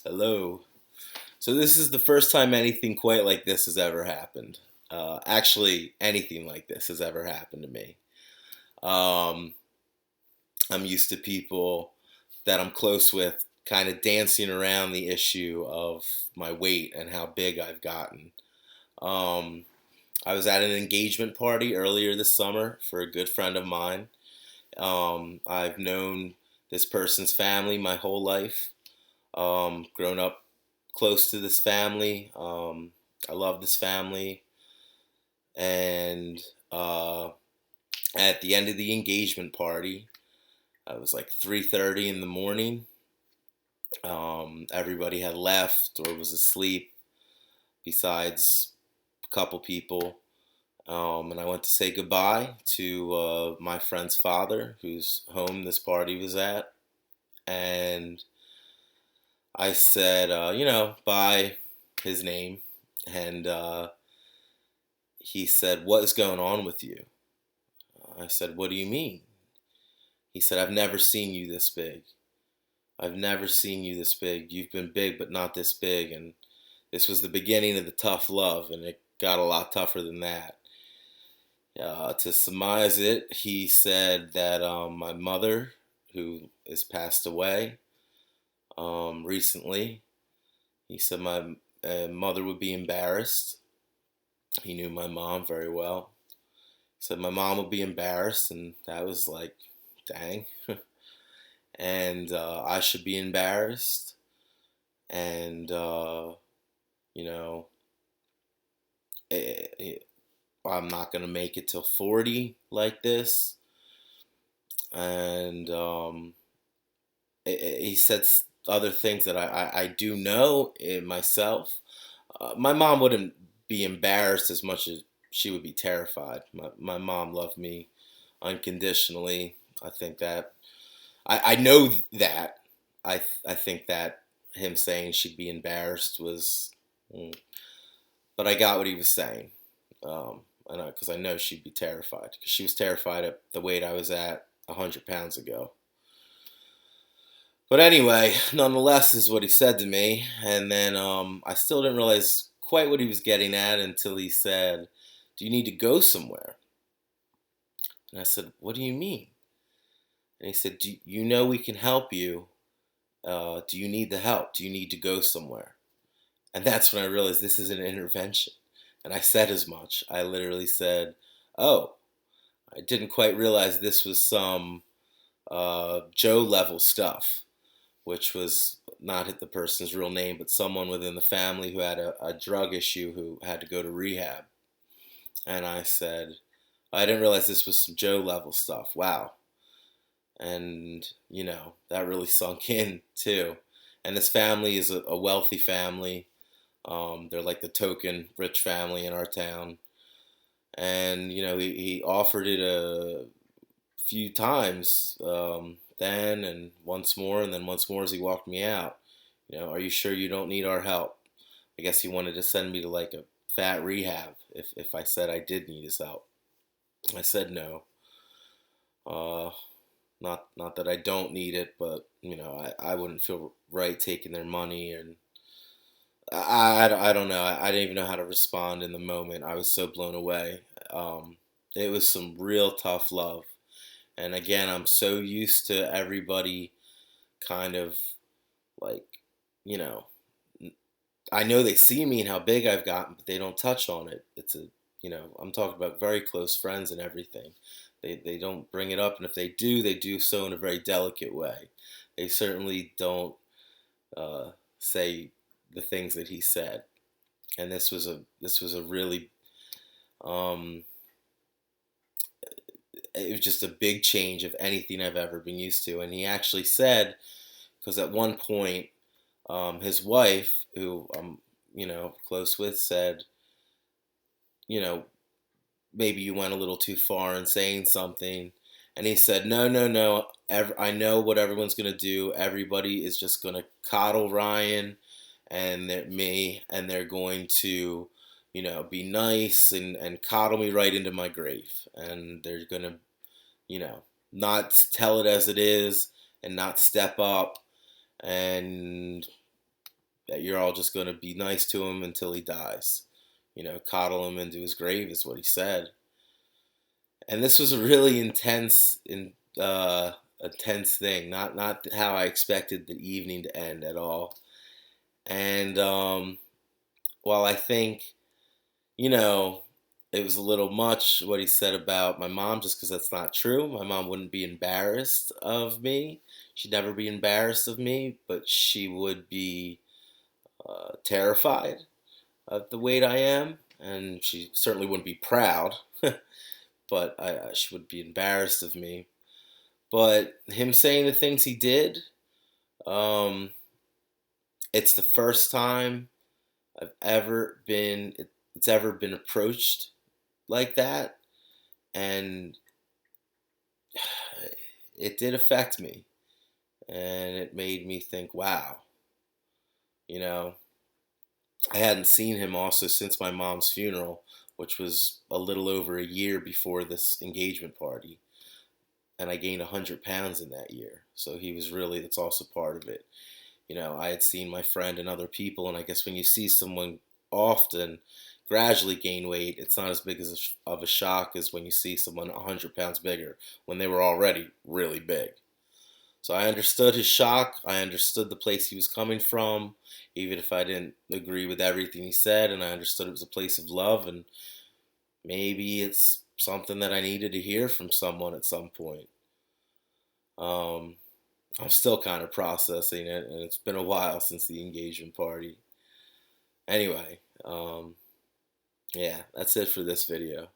Hello. So this is the first time anything quite like this has ever happened. Actually, anything like this has ever happened to me. Um, I'm used to people that I'm close with kind of dancing around the issue of my weight and how big I've gotten. Um, I was at an engagement party earlier this summer for a good friend of mine. I've known this person's family my whole life. Grown up close to this family. I love this family, and uh, at the end of the engagement party, it was like 3:30 in the morning. Everybody had left or was asleep, besides a couple people. And I went to say goodbye to my friend's father, whose home this party was at, and I said, by his name, and he said, "What is going on with you?" I said, "What do you mean?" He said, "I've never seen you this big. I've never seen you this big. You've been big, but not this big." And this was the beginning of the tough love, and it got a lot tougher than that. To surmise it, he said that my mother, who has passed away recently, he said my mother would be embarrassed. He knew my mom very well. He said my mom would be embarrassed, and that was like, dang. And I should be embarrassed, and you know, it, it, I'm not gonna make it till 40 like this. And he said other things that I do know in myself. My mom wouldn't be embarrassed as much as she would be terrified. My mom loved me unconditionally. I think that I know that. I think that him saying she'd be embarrassed was, mm, but I got what he was saying, and because I know she'd be terrified because she was terrified at the weight I was at 100 pounds ago. But anyway, nonetheless, is what he said to me, and then I still didn't realize quite what he was getting at until he said, "Do you need to go somewhere?" And I said, "What do you mean?" And he said, "Do you know we can help you? Do you need the help? Do you need to go somewhere?" And that's when I realized this is an intervention. And I said as much. I literally said, "Oh, I didn't quite realize this was some Joe level stuff," which was not hit the person's real name, but someone within the family who had a drug issue who had to go to rehab. And I said, "I didn't realize this was some Joe level stuff. Wow." And, that really sunk in too. And this family is a wealthy family. They're like the token rich family in our town. And, he offered it a few times, then and once more, and then once more as he walked me out. "Are you sure you don't need our help?" I guess he wanted to send me to like a fat rehab if I said I did need his help. I said no. Uh, not that I don't need it, but I wouldn't feel right taking their money, and I don't know. I didn't even know how to respond in the moment. I was so blown away. It was some real tough love. And again, I'm so used to everybody kind of like, you know, I know they see me and how big I've gotten, but they don't touch on it. I'm talking about very close friends and everything. They don't bring it up, and if they do so in a very delicate way. They certainly don't say the things that he said. And this was a really um, it was just a big change of anything I've ever been used to. And he actually said, because at one point, his wife, who I'm close with, said, you know, maybe you went a little too far in saying something. And he said, no, no, no. I know what everyone's gonna do. Everybody is just gonna coddle Ryan and me, and they're going to, be nice and coddle me right into my grave. And they're gonna, you know, not tell it as it is and not step up. And that you're all just going to be nice to him until he dies. Coddle him into his grave is what he said. And this was a really intense thing. Not how I expected the evening to end at all. And while I think, you know, it was a little much what he said about my mom, just because that's not true. My mom wouldn't be embarrassed of me. She'd never be embarrassed of me, but she would be terrified of the weight I am, and she certainly wouldn't be proud, but she would be embarrassed of me. But him saying the things he did, um, it's the first time it's ever been approached like that, and it did affect me, and it made me think, wow, you know, I hadn't seen him also since my mom's funeral, which was a little over a year before this engagement party, and I gained 100 pounds in that year. So he was really, that's also part of it. I had seen my friend and other people, and I guess when you see someone often gradually gain weight, it's not as big of a shock as when you see someone 100 pounds bigger when they were already really big. So I understood his shock. I understood the place he was coming from, even if I didn't agree with everything he said, and I understood it was a place of love, and maybe it's something that I needed to hear from someone at some point. Um, I'm still kind of processing it, and it's been a while since the engagement party. Anyway, yeah, that's it for this video.